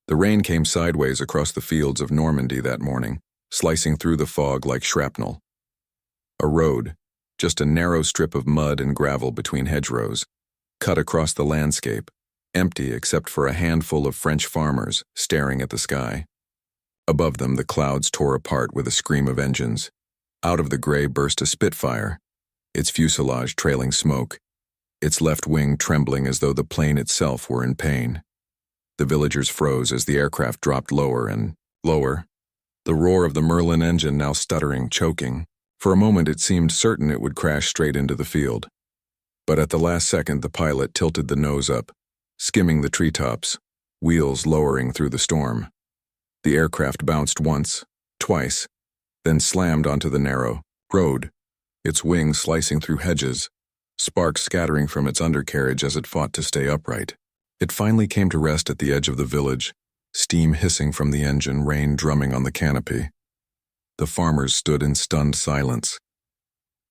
The rain came sideways across the fields of Normandy that morning, slicing through the fog like shrapnel. A road, just a narrow strip of mud and gravel between hedgerows, cut across the landscape, empty except for a handful of French farmers staring at the sky. Above them, the clouds tore apart with a scream of engines. Out of the gray burst a Spitfire, its fuselage trailing smoke, its left wing trembling as though the plane itself were in pain. The villagers froze as the aircraft dropped lower and lower, the roar of the Merlin engine now stuttering, choking. For a moment it seemed certain it would crash straight into the field. But at the last second the pilot tilted the nose up, skimming the treetops, wheels lowering through the storm. The aircraft bounced once, twice, then slammed onto the narrow road, its wings slicing through hedges, sparks scattering from its undercarriage as it fought to stay upright. It finally came to rest at the edge of the village, steam hissing from the engine, rain drumming on the canopy. The farmers stood in stunned silence.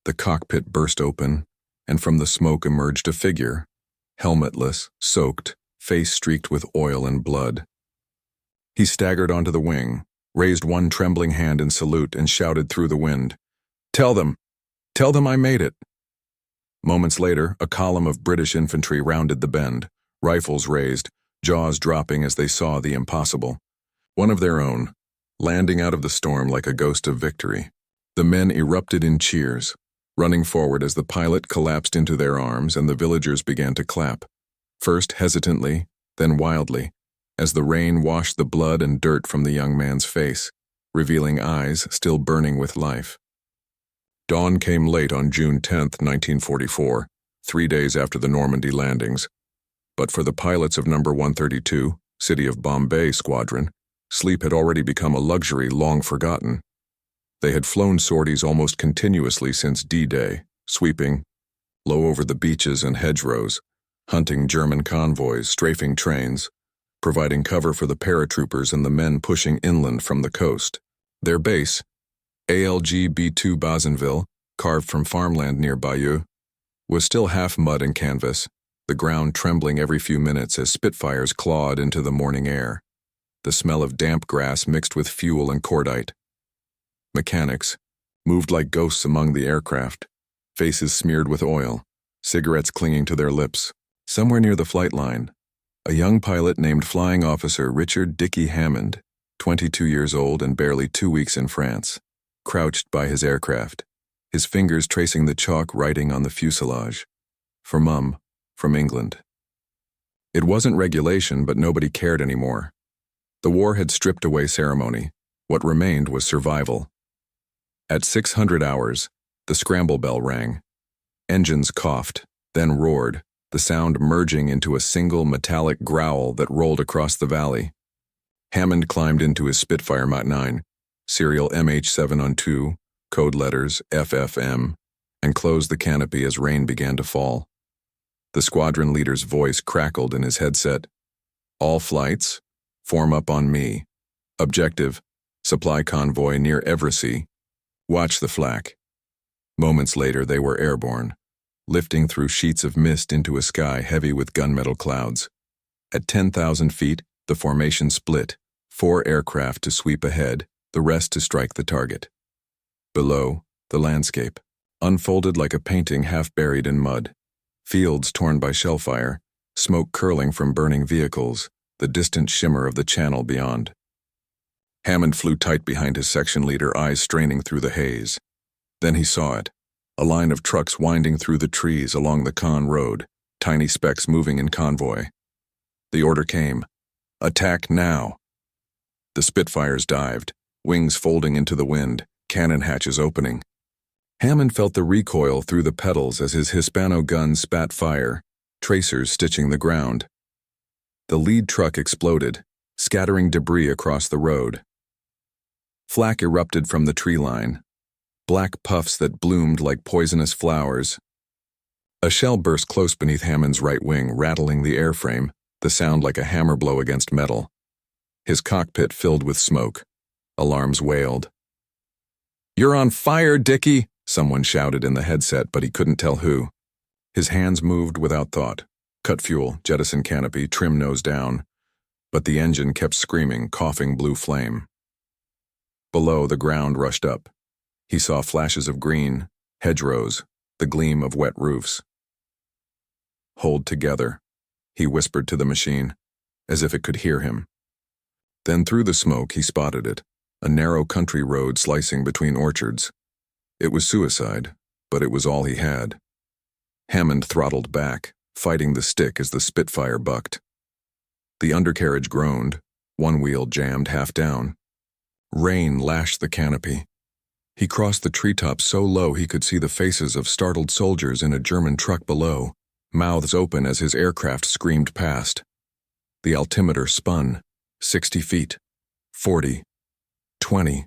The cockpit burst open, and from the smoke emerged a figure, helmetless, soaked, face streaked with oil and blood. He staggered onto the wing, raised one trembling hand in salute, and shouted through the wind, Tell them I made it." Moments later, a column of British infantry rounded the bend, rifles raised, jaws dropping as they saw the impossible. One of their own, landing out of the storm like a ghost of victory. The men erupted in cheers, running forward as the pilot collapsed into their arms and the villagers began to clap, first hesitantly, then wildly, as the rain washed the blood and dirt from the young man's face, revealing eyes still burning with life. Dawn came late on June 10, 1944, 3 days after the Normandy landings. But for the pilots of No. 132, City of Bombay Squadron, sleep had already become a luxury long forgotten. They had flown sorties almost continuously since D-Day, sweeping low over the beaches and hedgerows, hunting German convoys, strafing trains, providing cover for the paratroopers and the men pushing inland from the coast. Their base, WW2 Bazenville, carved from farmland near Bayeux, was still half mud and canvas, the ground trembling every few minutes as Spitfires clawed into the morning air, the smell of damp grass mixed with fuel and cordite. Mechanics moved like ghosts among the aircraft, faces smeared with oil, cigarettes clinging to their lips. Somewhere near the flight line, a young pilot named Flying Officer Richard Dickey Hammond, 22 years old and barely 2 weeks in France, crouched by his aircraft, his fingers tracing the chalk writing on the fuselage. For Mum, from England. It wasn't regulation, but nobody cared anymore. The war had stripped away ceremony. What remained was survival. At 600 hours, the scramble bell rang. Engines coughed, then roared, the sound merging into a single metallic growl that rolled across the valley. Hammond climbed into his Spitfire Mach 9, serial MH702, code letters FFM, and closed the canopy as rain began to fall. The squadron leader's voice crackled in his headset. "All flights, form up on me. Objective, supply convoy near Evrecy. Watch the flak." Moments later, they were airborne, lifting through sheets of mist into a sky heavy with gunmetal clouds. At 10,000 feet, the formation split, 4 aircraft to sweep ahead, the rest to strike the target. Below, the landscape, unfolded like a painting half buried in mud. Fields torn by shellfire, smoke curling from burning vehicles, the distant shimmer of the channel beyond. Hammond flew tight behind his section leader, eyes straining through the haze. Then he saw it, a line of trucks winding through the trees along the Caen road, tiny specks moving in convoy. The order came, "Attack now." The Spitfires dived, wings folding into the wind, cannon hatches opening. Hammond felt the recoil through the pedals as his Hispano gun spat fire, tracers stitching the ground. The lead truck exploded, scattering debris across the road. Flak erupted from the tree line, black puffs that bloomed like poisonous flowers. A shell burst close beneath Hammond's right wing, rattling the airframe, the sound like a hammer blow against metal. His cockpit filled with smoke. Alarms wailed. "You're on fire, Dickie!" Someone shouted in the headset, but he couldn't tell who. His hands moved without thought. Cut fuel, jettison canopy, trim nose down. But the engine kept screaming, coughing blue flame. Below, the ground rushed up. He saw flashes of green, hedgerows, the gleam of wet roofs. "Hold together," he whispered to the machine, as if it could hear him. Then through the smoke he spotted it, a narrow country road slicing between orchards. It was suicide, but it was all he had. Hammond throttled back, fighting the stick as the Spitfire bucked. The undercarriage groaned, one wheel jammed half down. Rain lashed the canopy. He crossed the treetops so low he could see the faces of startled soldiers in a German truck below, mouths open as his aircraft screamed past. The altimeter spun, 60 feet, 40, 20.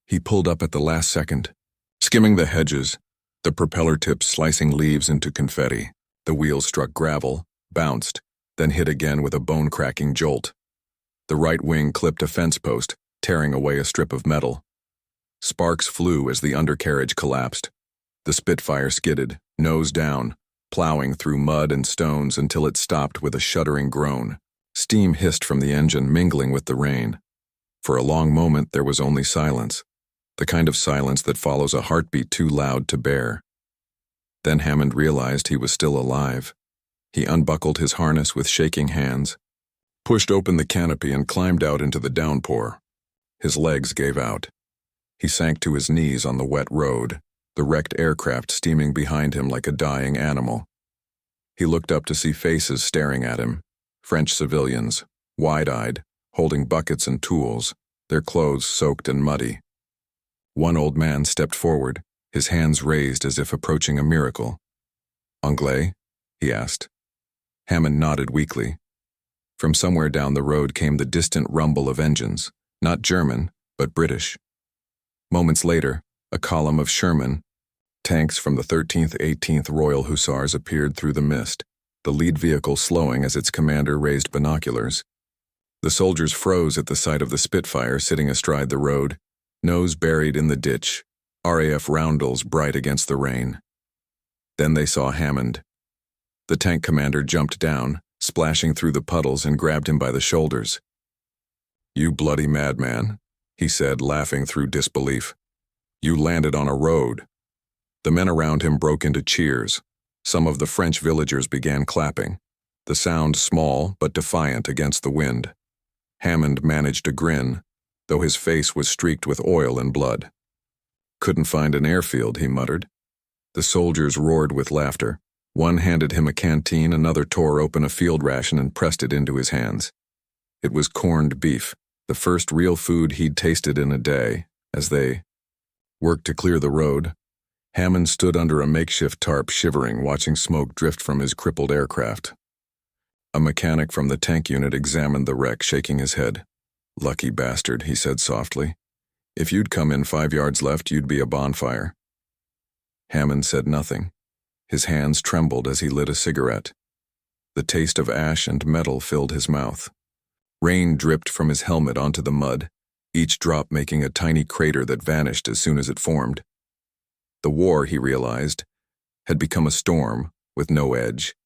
He pulled up at the last second, skimming the hedges, the propeller tips slicing leaves into confetti. The wheels struck gravel, bounced, then hit again with a bone-cracking jolt. The right wing clipped a fence post, tearing away a strip of metal. Sparks flew as the undercarriage collapsed. The Spitfire skidded, nose down, plowing through mud and stones until it stopped with a shuddering groan. Steam hissed from the engine, mingling with the rain. For a long moment there was only silence, the kind of silence that follows a heartbeat too loud to bear. Then Hammond realized he was still alive. He unbuckled his harness with shaking hands, pushed open the canopy and climbed out into the downpour. His legs gave out. He sank to his knees on the wet road, the wrecked aircraft steaming behind him like a dying animal. He looked up to see faces staring at him, French civilians, wide-eyed, holding buckets and tools, their clothes soaked and muddy. One old man stepped forward, his hands raised as if approaching a miracle. "Anglais?" he asked. Hammond nodded weakly. From somewhere down the road came the distant rumble of engines, not German, but British. Moments later, a column of Sherman tanks from the 13th 18th Royal Hussars appeared through the mist, the lead vehicle slowing as its commander raised binoculars. The soldiers froze at the sight of the Spitfire sitting astride the road, nose buried in the ditch, RAF roundels bright against the rain. Then they saw Hammond. The tank commander jumped down, splashing through the puddles, and grabbed him by the shoulders. "You bloody madman," he said, laughing through disbelief. "You landed on a road." The men around him broke into cheers. Some of the French villagers began clapping, the sound small but defiant against the wind. Hammond managed a grin, though his face was streaked with oil and blood. "Couldn't find an airfield," he muttered. The soldiers roared with laughter. One handed him a canteen, another tore open a field ration and pressed it into his hands. It was corned beef, the first real food he'd tasted in a day. As they worked to clear the road, Hammond stood under a makeshift tarp, shivering, watching smoke drift from his crippled aircraft. A mechanic from the tank unit examined the wreck, shaking his head. "Lucky bastard," he said softly. "If you'd come in 5 yards left, you'd be a bonfire." Hammond said nothing. His hands trembled as he lit a cigarette. The taste of ash and metal filled his mouth. Rain dripped from his helmet onto the mud, each drop making a tiny crater that vanished as soon as it formed. The war, he realized, had become a storm with no edge,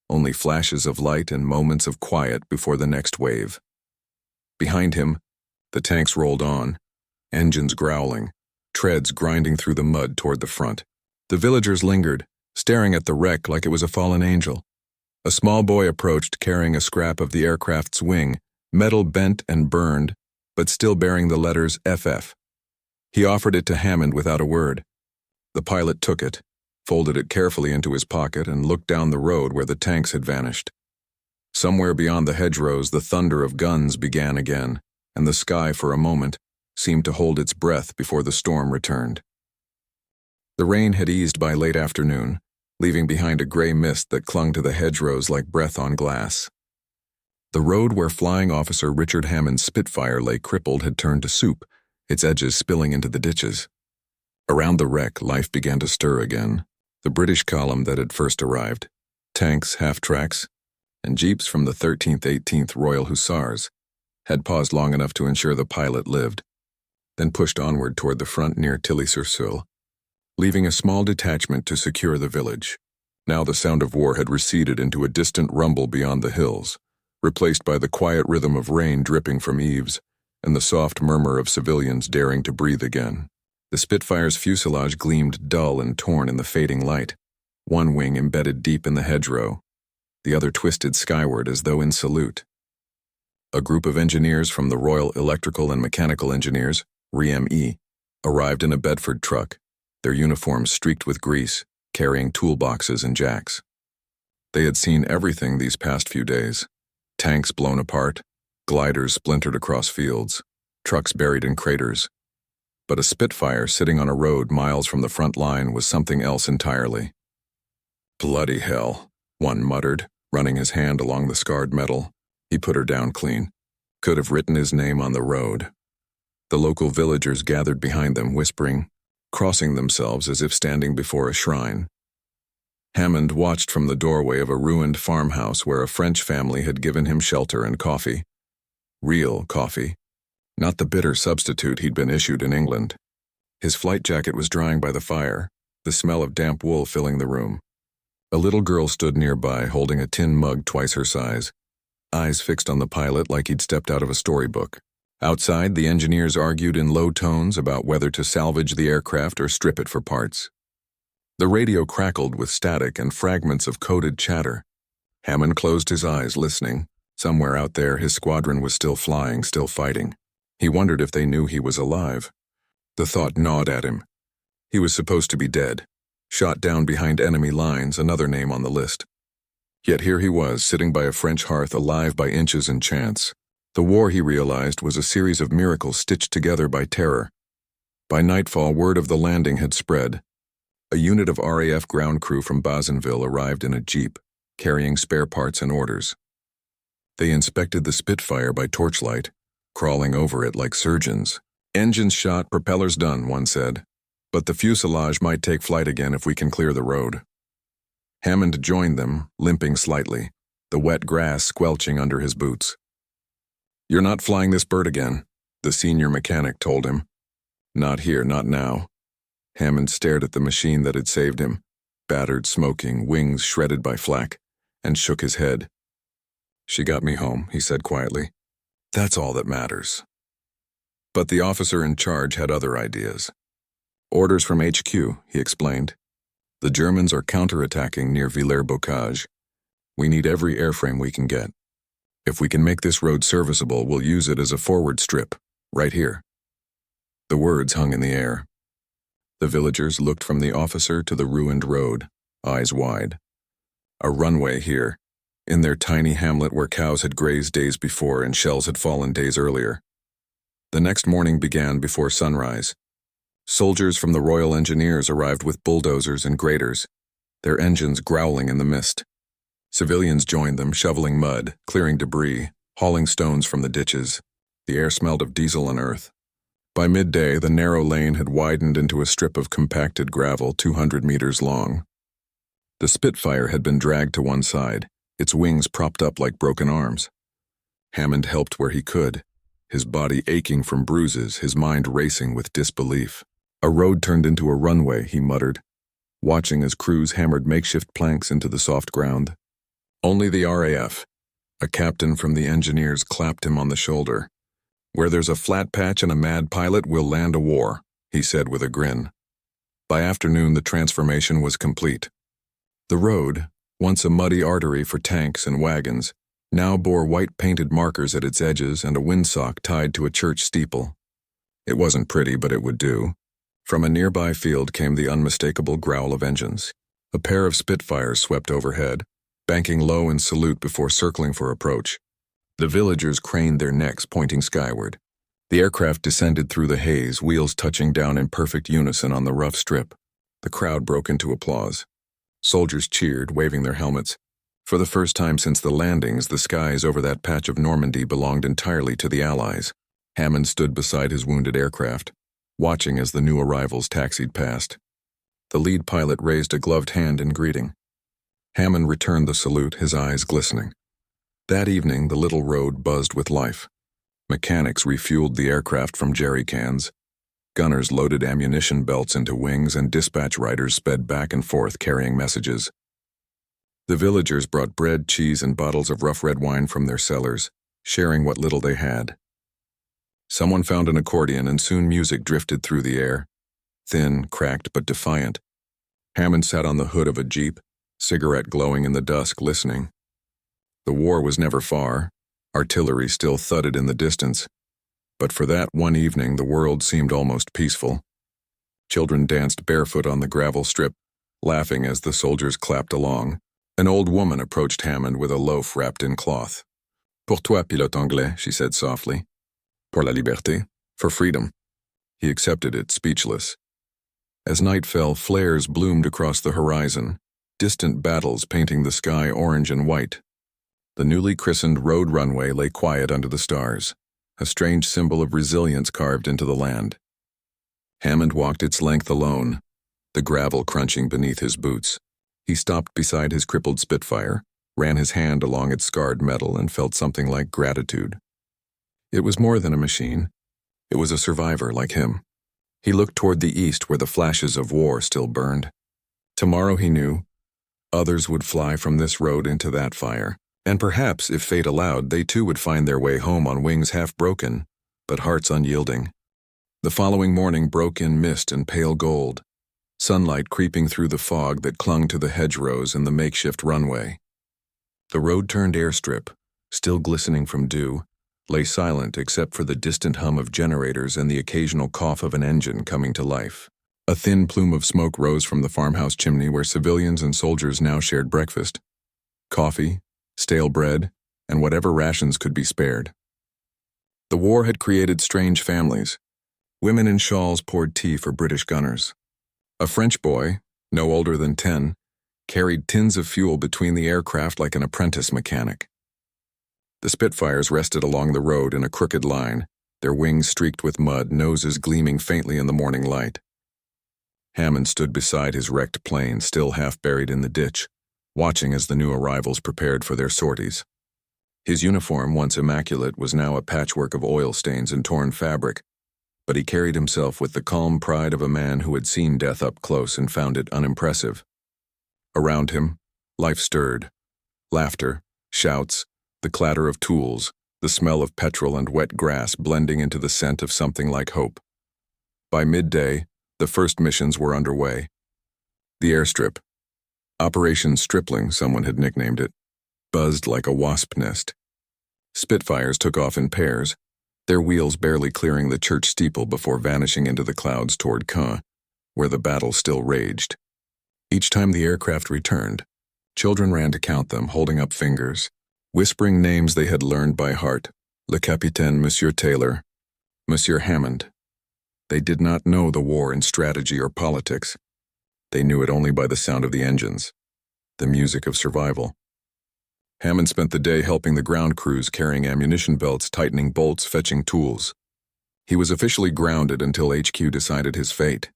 only flashes of light and moments of quiet before the next wave. Behind him, the tanks rolled on, engines growling, treads grinding through the mud toward the front. The villagers lingered, staring at the wreck like it was a fallen angel. A small boy approached, carrying a scrap of the aircraft's wing, metal bent and burned, but still bearing the letters FF. He offered it to Hammond without a word. The pilot took it, folded it carefully into his pocket, and looked down the road where the tanks had vanished. Somewhere beyond the hedgerows, the thunder of guns began again, and the sky, for a moment, seemed to hold its breath before the storm returned. The rain had eased by late afternoon, leaving behind a gray mist that clung to the hedgerows like breath on glass. The road where Flying Officer Richard Hammond's Spitfire lay crippled had turned to soup, its edges spilling into the ditches. Around the wreck, life began to stir again. The British column that had first arrived, tanks, half-tracks, and jeeps from the 13th 18th Royal Hussars, had paused long enough to ensure the pilot lived, then pushed onward toward the front near Tilly-sur-Seulles, leaving a small detachment to secure the village. Now the sound of war had receded into a distant rumble beyond the hills. replaced by the quiet rhythm of rain dripping from eaves and the soft murmur of civilians daring to breathe again. The Spitfire's fuselage gleamed dull and torn in the fading light, one wing embedded deep in the hedgerow, the other twisted skyward as though in salute. A group of engineers from the Royal Electrical and Mechanical Engineers, RAME, arrived in a Bedford truck, their uniforms streaked with grease, carrying toolboxes and jacks. They had seen everything these past few days: tanks blown apart, gliders splintered across fields, trucks buried in craters. But a Spitfire sitting on a road miles from the front line was something else entirely. "Bloody hell," one muttered, running his hand along the scarred metal. He put her down clean. Could have written his name on the road. The local villagers gathered behind them, whispering, crossing themselves as if standing before a shrine. Hammond watched from the doorway of a ruined farmhouse where a French family had given him shelter and coffee. Real coffee, not the bitter substitute he'd been issued in England. His flight jacket was drying by the fire, the smell of damp wool filling the room. A little girl stood nearby, holding a tin mug twice her size, eyes fixed on the pilot like he'd stepped out of a storybook. Outside, the engineers argued in low tones about whether to salvage the aircraft or strip it for parts. The radio crackled with static and fragments of coded chatter. Hammond closed his eyes, listening. Somewhere out there, his squadron was still flying, still fighting. He wondered if they knew he was alive. The thought gnawed at him. He was supposed to be dead, shot down behind enemy lines, another name on the list. Yet here he was, sitting by a French hearth, alive by inches and chance. The war, he realized, was a series of miracles stitched together by terror. By nightfall, word of the landing had spread. A unit of RAF ground crew from Bazenville arrived in a jeep, carrying spare parts and orders. They inspected the Spitfire by torchlight, crawling over it like surgeons. "Engines shot, propellers done," one said. "But the fuselage might take flight again if we can clear the road." Hammond joined them, limping slightly, the wet grass squelching under his boots. "You're not flying this bird again," the senior mechanic told him. "Not here, not now." Hammond stared at the machine that had saved him, battered, smoking, wings shredded by flak, and shook his head. "She got me home," he said quietly. "That's all that matters." But the officer in charge had other ideas. "Orders from HQ," he explained. "The Germans are counterattacking near Villers-Bocage. We need every airframe we can get. If we can make this road serviceable, we'll use it as a forward strip, right here." The words hung in the air. The villagers looked from the officer to the ruined road, eyes wide. A runway here, in their tiny hamlet where cows had grazed days before and shells had fallen days earlier. The next morning began before sunrise. Soldiers from the Royal Engineers arrived with bulldozers and graders, their engines growling in the mist. Civilians joined them, shoveling mud, clearing debris, hauling stones from the ditches. The air smelled of diesel and earth. By midday, the narrow lane had widened into a strip of compacted gravel 200 meters long. The Spitfire had been dragged to one side, its wings propped up like broken arms. Hammond helped where he could, his body aching from bruises, his mind racing with disbelief. "A road turned into a runway," he muttered, watching as crews hammered makeshift planks into the soft ground. Only the RAF, a captain from the engineers, clapped him on the shoulder. "Where there's a flat patch and a mad pilot, we'll land a war," he said with a grin. By afternoon, the transformation was complete. The road, once a muddy artery for tanks and wagons, now bore white-painted markers at its edges and a windsock tied to a church steeple. It wasn't pretty, but it would do. From a nearby field came the unmistakable growl of engines. A pair of Spitfires swept overhead, banking low in salute before circling for approach. The villagers craned their necks, pointing skyward. The aircraft descended through the haze, wheels touching down in perfect unison on the rough strip. The crowd broke into applause. Soldiers cheered, waving their helmets. For the first time since the landings, the skies over that patch of Normandy belonged entirely to the Allies. Hammond stood beside his wounded aircraft, watching as the new arrivals taxied past. The lead pilot raised a gloved hand in greeting. Hammond returned the salute, his eyes glistening. That evening, the little road buzzed with life. Mechanics refueled the aircraft from jerry cans. Gunners loaded ammunition belts into wings, and dispatch riders sped back and forth carrying messages. The villagers brought bread, cheese, and bottles of rough red wine from their cellars, sharing what little they had. Someone found an accordion, and soon music drifted through the air, thin, cracked, but defiant. Hammond sat on the hood of a jeep, cigarette glowing in the dusk, listening. The war was never far. Artillery still thudded in the distance. But for that one evening, the world seemed almost peaceful. Children danced barefoot on the gravel strip, laughing as the soldiers clapped along. An old woman approached Hammond with a loaf wrapped in cloth. Pour toi, pilote anglais, she said softly. Pour la liberté, for freedom. He accepted it, speechless. As night fell, flares bloomed across the horizon, distant battles painting the sky orange and white. The newly christened road runway lay quiet under the stars, a strange symbol of resilience carved into the land. Hammond walked its length alone, the gravel crunching beneath his boots. He stopped beside his crippled Spitfire, ran his hand along its scarred metal, and felt something like gratitude. It was more than a machine. It was a survivor like him. He looked toward the east where the flashes of war still burned. Tomorrow, he knew, others would fly from this road into that fire, and perhaps, if fate allowed, they too would find their way home on wings half broken, but hearts unyielding. The following morning broke in mist and pale gold, sunlight creeping through the fog that clung to the hedgerows and the makeshift runway. The road-turned airstrip, still glistening from dew, lay silent except for the distant hum of generators and the occasional cough of an engine coming to life. A thin plume of smoke rose from the farmhouse chimney where civilians and soldiers now shared breakfast. Coffee, stale bread, and whatever rations could be spared. The war had created strange families. Women in shawls poured tea for British gunners. A French boy, no older than 10, carried tins of fuel between the aircraft like an apprentice mechanic. The Spitfires rested along the road in a crooked line, their wings streaked with mud, noses gleaming faintly in the morning light. Hammond stood beside his wrecked plane, still half buried in the ditch, watching as the new arrivals prepared for their sorties. His uniform, once immaculate, was now a patchwork of oil stains and torn fabric, but he carried himself with the calm pride of a man who had seen death up close and found it unimpressive. Around him, life stirred. Laughter, shouts, the clatter of tools, the smell of petrol and wet grass blending into the scent of something like hope. By midday, the first missions were underway. The airstrip, Operation Stripling, someone had nicknamed it, buzzed like a wasp nest. Spitfires took off in pairs, their wheels barely clearing the church steeple before vanishing into the clouds toward Caen, where the battle still raged. Each time the aircraft returned, children ran to count them, holding up fingers, whispering names they had learned by heart: Le Capitaine, Monsieur Taylor, Monsieur Hammond. They did not know the war in strategy or politics. They knew it only by the sound of the engines, the music of survival. Hammond spent the day helping the ground crews, carrying ammunition belts, tightening bolts, fetching tools. He was officially grounded until HQ decided his fate,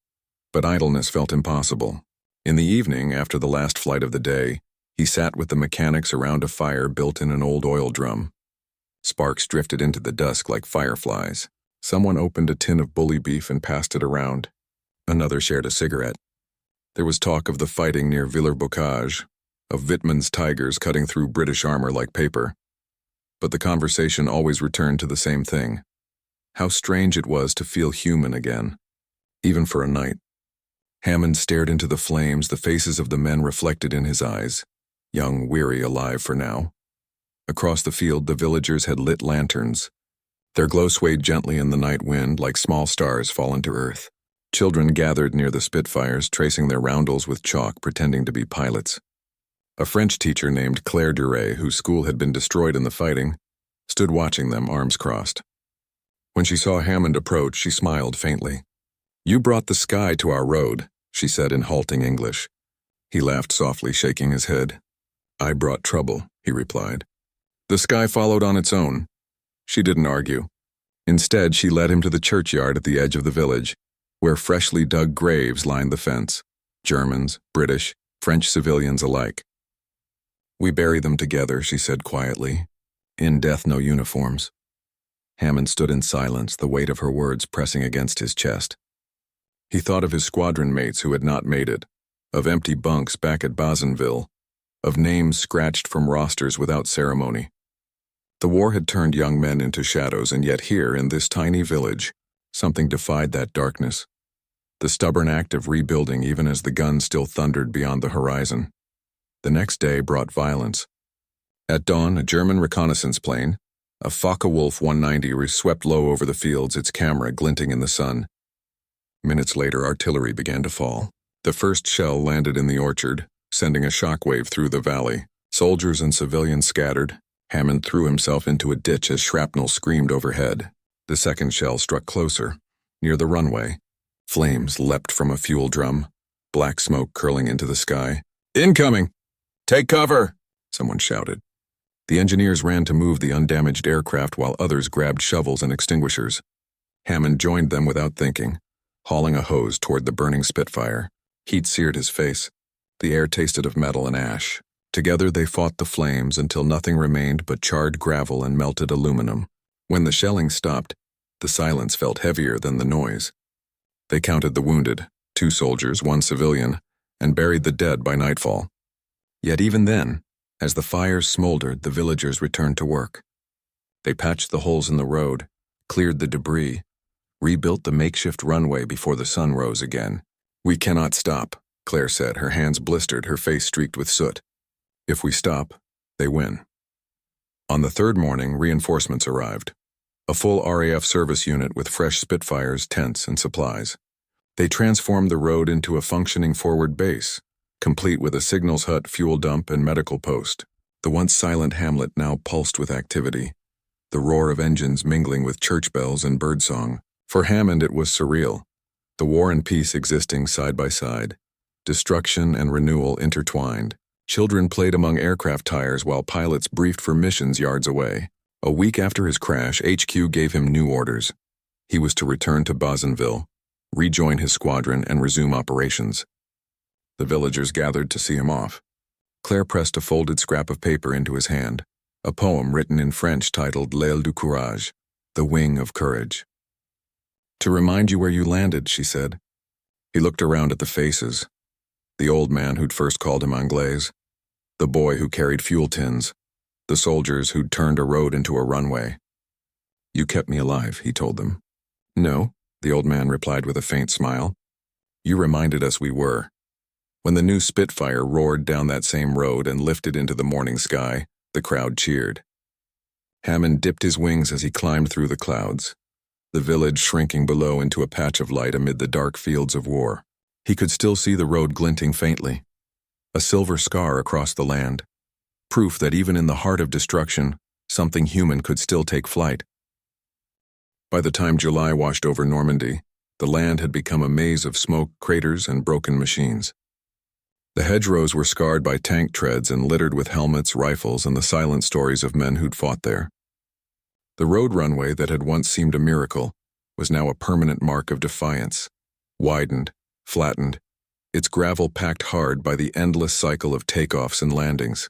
but idleness felt impossible. In the evening, after the last flight of the day, he sat with the mechanics around a fire built in an old oil drum. Sparks drifted into the dusk like fireflies. Someone opened a tin of bully beef and passed it around. Another shared a cigarette. There was talk of the fighting near Villers-Bocage, of Wittmann's tigers cutting through British armor like paper. But the conversation always returned to the same thing: how strange it was to feel human again, even for a night. Hammond stared into the flames, the faces of the men reflected in his eyes, young, weary, alive for now. Across the field, the villagers had lit lanterns. Their glow swayed gently in the night wind like small stars fallen to earth. Children gathered near the Spitfires, tracing their roundels with chalk, pretending to be pilots. A French teacher named Claire Duret, whose school had been destroyed in the fighting, stood watching them, arms crossed. When she saw Hammond approach, she smiled faintly. "You brought the sky to our road," she said in halting English. He laughed softly, shaking his head. "I brought trouble," he replied. The sky followed on its own. She didn't argue. Instead, she led him to the churchyard at the edge of the village, where freshly dug graves lined the fence. Germans, British, French civilians alike. "We bury them together," she said quietly. "In death, no uniforms." Hammond stood in silence, the weight of her words pressing against his chest. He thought of his squadron mates who had not made it, of empty bunks back at Bazenville, of names scratched from rosters without ceremony. The war had turned young men into shadows, and yet here, in this tiny village, something defied that darkness. The stubborn act of rebuilding even as the guns still thundered beyond the horizon. The next day brought violence. At dawn, a German reconnaissance plane, a Focke-Wulf 190, swept low over the fields, its camera glinting in the sun. Minutes later, artillery began to fall. The first shell landed in the orchard, sending a shockwave through the valley. Soldiers and civilians scattered. Hammond threw himself into a ditch as shrapnel screamed overhead. The second shell struck closer, near the runway. Flames leapt from a fuel drum, black smoke curling into the sky. "Incoming! Take cover!" someone shouted. The engineers ran to move the undamaged aircraft while others grabbed shovels and extinguishers. Hammond joined them without thinking, hauling a hose toward the burning Spitfire. Heat seared his face. The air tasted of metal and ash. Together they fought the flames until nothing remained but charred gravel and melted aluminum. When the shelling stopped, the silence felt heavier than the noise. They counted the wounded, 2 soldiers, 1 civilian, and buried the dead by nightfall. Yet even then, as the fires smoldered, the villagers returned to work. They patched the holes in the road, cleared the debris, rebuilt the makeshift runway before the sun rose again. "We cannot stop," Claire said, her hands blistered, her face streaked with soot. "If we stop, they win." On the third morning, reinforcements arrived. A full RAF service unit with fresh Spitfires, tents, and supplies. They transformed the road into a functioning forward base, complete with a signals hut, fuel dump, and medical post. The once silent hamlet now pulsed with activity, the roar of engines mingling with church bells and birdsong. For Hammond it was surreal, the war and peace existing side by side, destruction and renewal intertwined. Children played among aircraft tires while pilots briefed for missions yards away. A week after his crash, HQ gave him new orders. He was to return to Bosonville, rejoin his squadron, and resume operations. The villagers gathered to see him off. Claire pressed a folded scrap of paper into his hand, a poem written in French titled L'aile du courage, the wing of courage. "To remind you where you landed," she said. He looked around at the faces. The old man who'd first called him Anglaise, the boy who carried fuel tins, the soldiers who'd turned a road into a runway. "You kept me alive," he told them. "No," the old man replied with a faint smile. "You reminded us we were." When the new Spitfire roared down that same road and lifted into the morning sky, the crowd cheered. Hammond dipped his wings as he climbed through the clouds, the village shrinking below into a patch of light amid the dark fields of war. He could still see the road glinting faintly, a silver scar across the land, proof that even in the heart of destruction, something human could still take flight. By the time July washed over Normandy, the land had become a maze of smoke, craters, and broken machines. The hedgerows were scarred by tank treads and littered with helmets, rifles, and the silent stories of men who'd fought there. The road runway that had once seemed a miracle was now a permanent mark of defiance, widened, flattened, its gravel packed hard by the endless cycle of takeoffs and landings.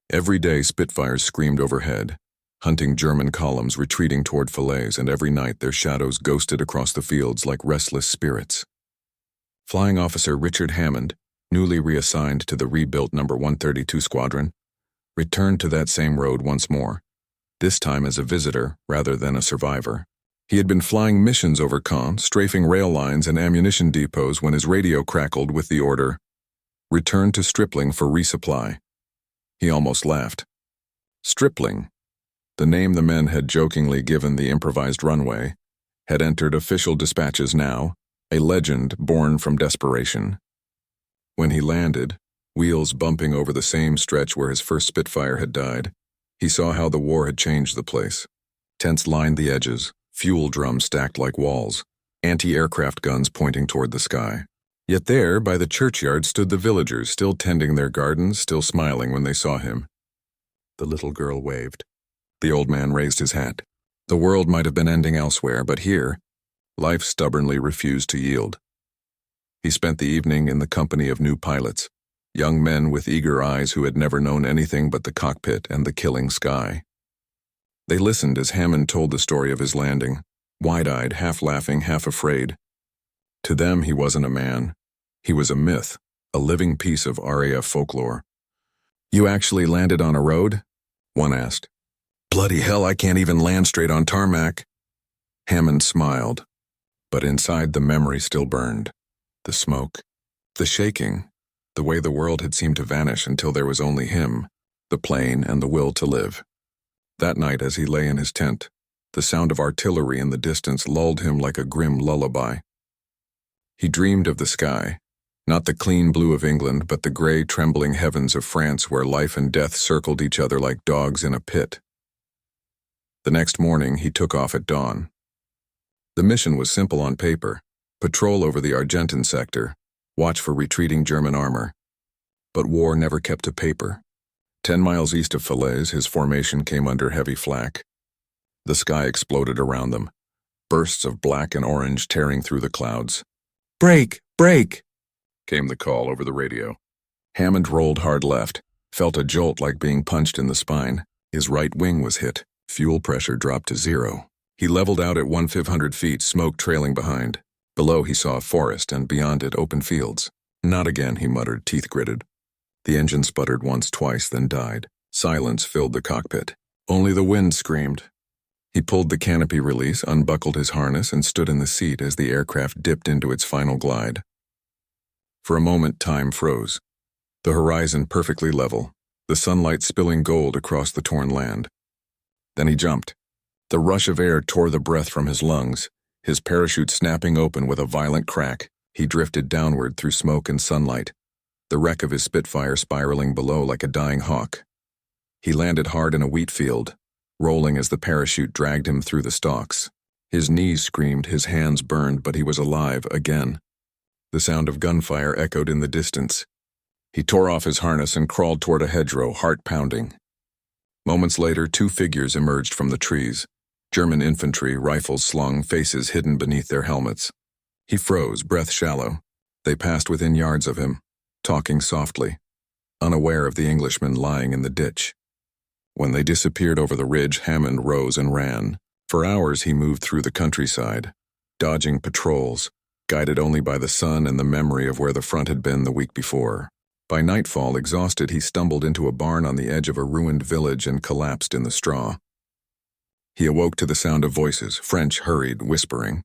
Every day Spitfires screamed overhead, hunting German columns retreating toward Falaise, and every night their shadows ghosted across the fields like restless spirits. Flying Officer Richard Hammond, newly reassigned to the rebuilt No. 132 Squadron, returned to that same road once more, this time as a visitor rather than a survivor. He had been flying missions over Caen, strafing rail lines and ammunition depots when his radio crackled with the order, "Return to Stripling for resupply." He almost laughed. Stripling, the name the men had jokingly given the improvised runway, had entered official dispatches now, a legend born from desperation. When he landed, wheels bumping over the same stretch where his first Spitfire had died, he saw how the war had changed the place. Tents lined the edges, fuel drums stacked like walls, anti-aircraft guns pointing toward the sky. Yet there, by the churchyard, stood the villagers, still tending their gardens, still smiling when they saw him. The little girl waved. The old man raised his hat. The world might have been ending elsewhere, but here, life stubbornly refused to yield. He spent the evening in the company of new pilots, young men with eager eyes who had never known anything but the cockpit and the killing sky. They listened as Hammond told the story of his landing, wide-eyed, half laughing, half afraid. To them he wasn't a man. He was a myth, a living piece of RAF folklore. "You actually landed on a road?" one asked. "Bloody hell, I can't even land straight on tarmac." Hammond smiled, but inside the memory still burned. The smoke, the shaking, the way the world had seemed to vanish until there was only him, the plane, and the will to live. That night, as he lay in his tent, the sound of artillery in the distance lulled him like a grim lullaby. He dreamed of the sky, not the clean blue of England, but the gray, trembling heavens of France where life and death circled each other like dogs in a pit. The next morning, he took off at dawn. The mission was simple on paper: patrol over the Argentan sector, watch for retreating German armor. But war never kept to paper. 10 miles east of Falaise, his formation came under heavy flak. The sky exploded around them, bursts of black and orange tearing through the clouds. "Break! Break!" came the call over the radio. Hammond rolled hard left, felt a jolt like being punched in the spine. His right wing was hit. Fuel pressure dropped to 0. He leveled out at 1,500 feet, smoke trailing behind. Below he saw a forest, and beyond it open fields. "Not again," he muttered, teeth gritted. The engine sputtered once, twice, then died. Silence filled the cockpit. Only the wind screamed. He pulled the canopy release, unbuckled his harness, and stood in the seat as the aircraft dipped into its final glide. For a moment, time froze. The horizon perfectly level, the sunlight spilling gold across the torn land. Then he jumped. The rush of air tore the breath from his lungs, his parachute snapping open with a violent crack. He drifted downward through smoke and sunlight, the wreck of his Spitfire spiraling below like a dying hawk. He landed hard in a wheat field, rolling as the parachute dragged him through the stalks. His knees screamed, his hands burned, but he was alive again. The sound of gunfire echoed in the distance. He tore off his harness and crawled toward a hedgerow, heart pounding. Moments later, 2 figures emerged from the trees. German infantry, rifles slung, faces hidden beneath their helmets. He froze, breath shallow. They passed within yards of him, talking softly, unaware of the Englishman lying in the ditch. When they disappeared over the ridge, Hammond rose and ran. For hours he moved through the countryside, dodging patrols, guided only by the sun and the memory of where the front had been the week before. By nightfall, exhausted, he stumbled into a barn on the edge of a ruined village and collapsed in the straw. He awoke to the sound of voices, French, hurried, whispering.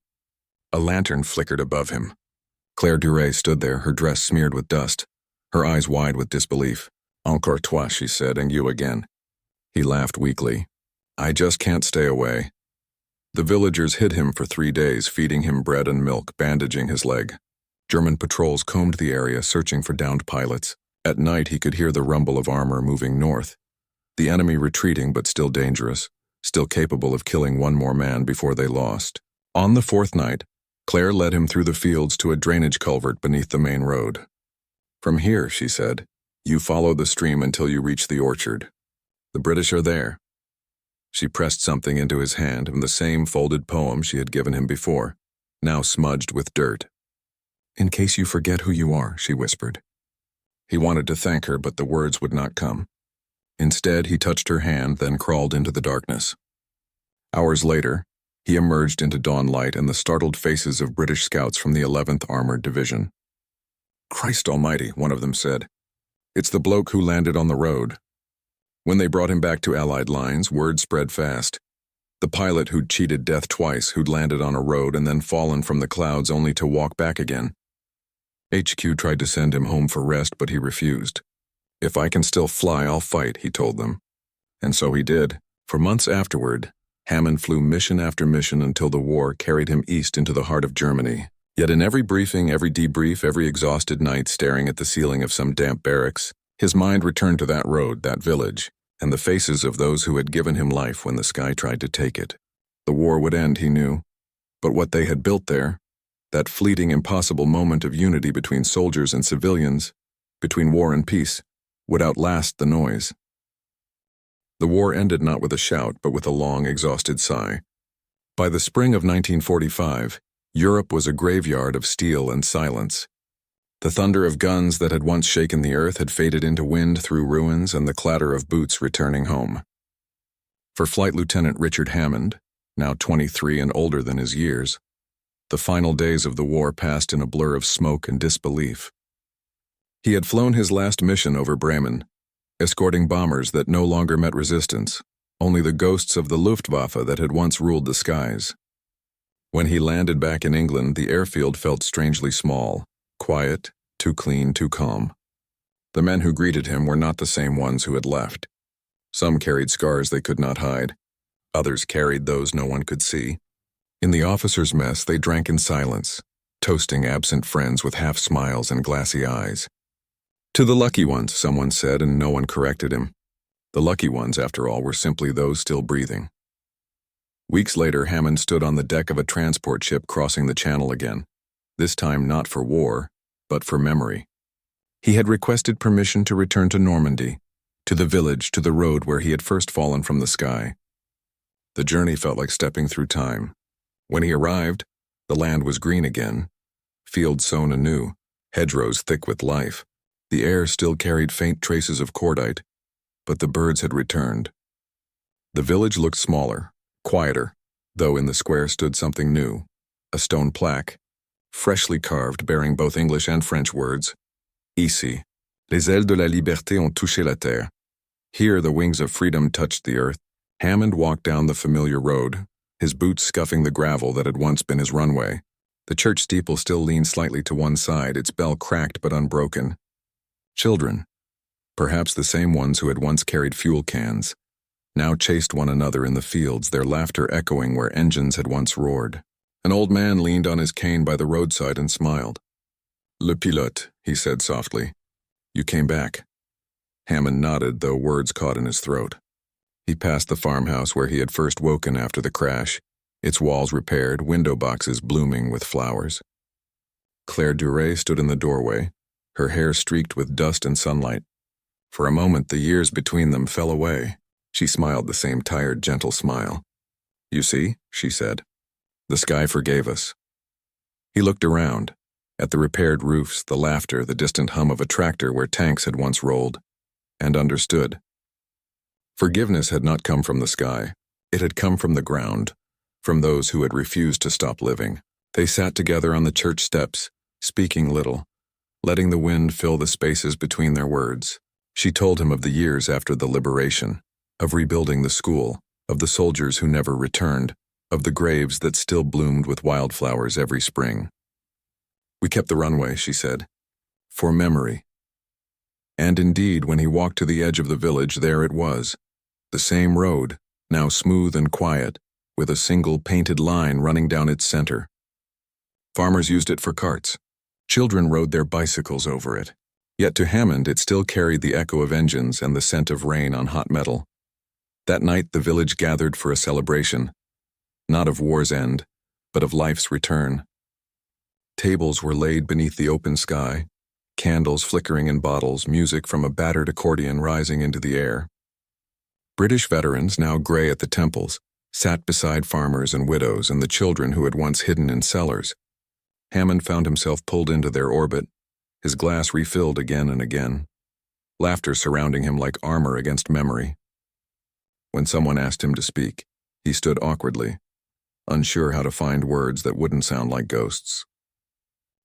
A lantern flickered above him. Claire Duret stood there, her dress smeared with dust, her eyes wide with disbelief. "Encore toi," she said, "and you again." He laughed weakly. "I just can't stay away." The villagers hid him for 3 days, feeding him bread and milk, bandaging his leg. German patrols combed the area, searching for downed pilots. At night, he could hear the rumble of armor moving north. The enemy retreating, but still dangerous, still capable of killing one more man before they lost. On the 4th night, Claire led him through the fields to a drainage culvert beneath the main road. "From here," she said, "you follow the stream until you reach the orchard. The British are there." She pressed something into his hand, the same folded poem she had given him before, now smudged with dirt. "In case you forget who you are," she whispered. He wanted to thank her, but the words would not come. Instead, he touched her hand, then crawled into the darkness. Hours later, he emerged into dawn light and the startled faces of British scouts from the 11th Armored Division. "Christ almighty," one of them said. "It's the bloke who landed on the road." When they brought him back to Allied lines, word spread fast. The pilot who'd cheated death twice, who'd landed on a road and then fallen from the clouds only to walk back again. HQ tried to send him home for rest, but he refused. "If I can still fly, I'll fight," he told them. And so he did. For months afterward, Hammond flew mission after mission until the war carried him east into the heart of Germany. Yet in every briefing, every debrief, every exhausted night staring at the ceiling of some damp barracks, his mind returned to that road, that village, and the faces of those who had given him life when the sky tried to take it. The war would end, he knew, but what they had built there, that fleeting, impossible moment of unity between soldiers and civilians, between war and peace, would outlast the noise. The war ended not with a shout, but with a long, exhausted sigh. By the spring of 1945, Europe was a graveyard of steel and silence. The thunder of guns that had once shaken the earth had faded into wind through ruins and the clatter of boots returning home. For Flight Lieutenant Richard Hammond, now 23 and older than his years, the final days of the war passed in a blur of smoke and disbelief. He had flown his last mission over Bremen, escorting bombers that no longer met resistance, only the ghosts of the Luftwaffe that had once ruled the skies. When he landed back in England, the airfield felt strangely small, quiet, too clean, too calm. The men who greeted him were not the same ones who had left. Some carried scars they could not hide. Others carried those no one could see. In the officers' mess, they drank in silence, toasting absent friends with half smiles and glassy eyes. To the lucky ones, someone said, and no one corrected him. The lucky ones, after all, were simply those still breathing. Weeks later, Hammond stood on the deck of a transport ship crossing the Channel again, this time not for war, but for memory. He had requested permission to return to Normandy, to the village, to the road where he had first fallen from the sky. The journey felt like stepping through time. When he arrived, the land was green again, fields sown anew, hedgerows thick with life. The air still carried faint traces of cordite, but the birds had returned. The village looked smaller, quieter, though in the square stood something new, a stone plaque, freshly carved, bearing both English and French words. Ici, les ailes de la liberté ont touché la terre. Here the wings of freedom touched the earth. Hammond walked down the familiar road, his boots scuffing the gravel that had once been his runway. The church steeple still leaned slightly to one side, its bell cracked but unbroken. Children, perhaps the same ones who had once carried fuel cans, now chased one another in the fields, their laughter echoing where engines had once roared. An old man leaned on his cane by the roadside and smiled. "Le pilote," he said softly. "You came back." Hammond nodded, though words caught in his throat. He passed the farmhouse where he had first woken after the crash, its walls repaired, window boxes blooming with flowers. Claire Duret stood in the doorway, her hair streaked with dust and sunlight. For a moment, the years between them fell away. She smiled the same tired, gentle smile. "You see," she said, "the sky forgave us." He looked around, at the repaired roofs, the laughter, the distant hum of a tractor where tanks had once rolled, and understood. Forgiveness had not come from the sky. It had come from the ground, from those who had refused to stop living. They sat together on the church steps, speaking little, letting the wind fill the spaces between their words. She told him of the years after the liberation, of rebuilding the school, of the soldiers who never returned, of the graves that still bloomed with wildflowers every spring. "We kept the runway," she said, "for memory." And indeed, when he walked to the edge of the village, there it was, the same road, now smooth and quiet, with a single painted line running down its center. Farmers used it for carts. Children rode their bicycles over it. Yet to Hammond it still carried the echo of engines and the scent of rain on hot metal. That night the village gathered for a celebration, not of war's end, but of life's return. Tables were laid beneath the open sky, candles flickering in bottles, music from a battered accordion rising into the air. British veterans, now gray at the temples, sat beside farmers and widows and the children who had once hidden in cellars. Hammond found himself pulled into their orbit, his glass refilled again and again, laughter surrounding him like armor against memory. When someone asked him to speak, he stood awkwardly, unsure how to find words that wouldn't sound like ghosts.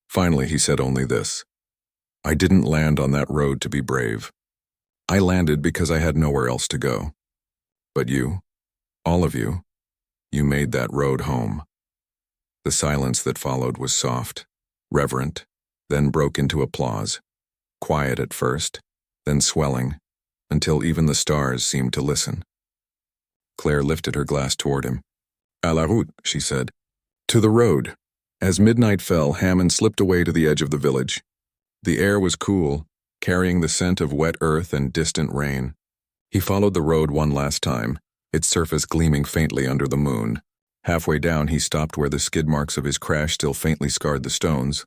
Finally, he said only this: "I didn't land on that road to be brave. I landed because I had nowhere else to go. But you, all of you, you made that road home." The silence that followed was soft, reverent, then broke into applause, quiet at first, then swelling, until even the stars seemed to listen. Claire lifted her glass toward him. "À la route," she said. "To the road." As midnight fell, Hammond slipped away to the edge of the village. The air was cool, carrying the scent of wet earth and distant rain. He followed the road one last time, its surface gleaming faintly under the moon. Halfway down, he stopped where the skid marks of his crash still faintly scarred the stones.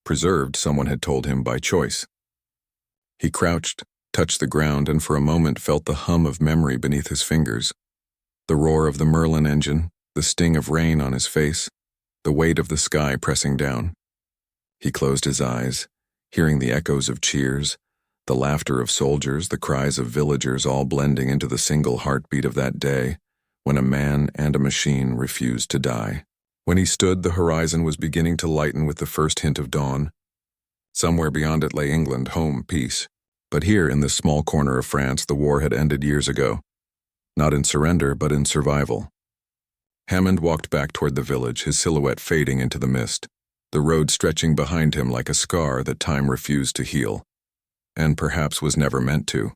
Preserved, someone had told him, by choice. He crouched, touched the ground, and for a moment felt the hum of memory beneath his fingers. The roar of the Merlin engine, the sting of rain on his face, the weight of the sky pressing down. He closed his eyes, hearing the echoes of cheers, the laughter of soldiers, the cries of villagers, all blending into the single heartbeat of that day when a man and a machine refused to die. When he stood, the horizon was beginning to lighten with the first hint of dawn. Somewhere beyond it lay England, home, peace. But here, in this small corner of France, the war had ended years ago. Not in surrender, but in survival. Hammond walked back toward the village, his silhouette fading into the mist, the road stretching behind him like a scar that time refused to heal, and perhaps was never meant to.